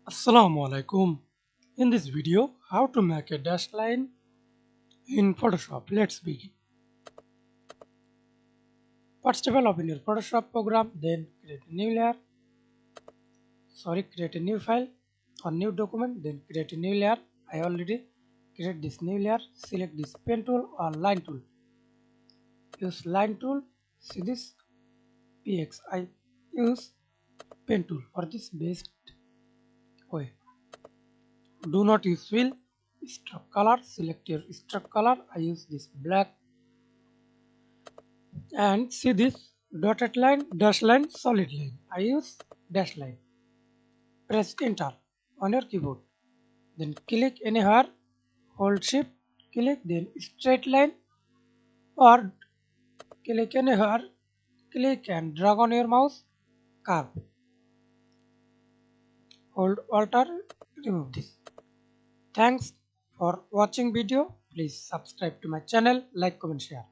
Assalamu alaikum. In this video, how to make a dashed line in Photoshop. Let's begin. First of all, open your Photoshop program, then create a new layer. Create a new file or new document, then create a new layer. I already create this new layer. Select this pen tool or line tool. Use line tool. See this PX. I use pen tool for this best way. Do not use fill. Stroke color. Select your stroke color. I use this black. And see this dotted line, dash line, solid line. I use dash line. Press enter on your keyboard. Then click anywhere, hold shift, click, then straight line or click anywhere, click and drag on your mouse, curve. Hold Alt, remove this. Thanks for watching video. Please subscribe to my channel, like, comment, share.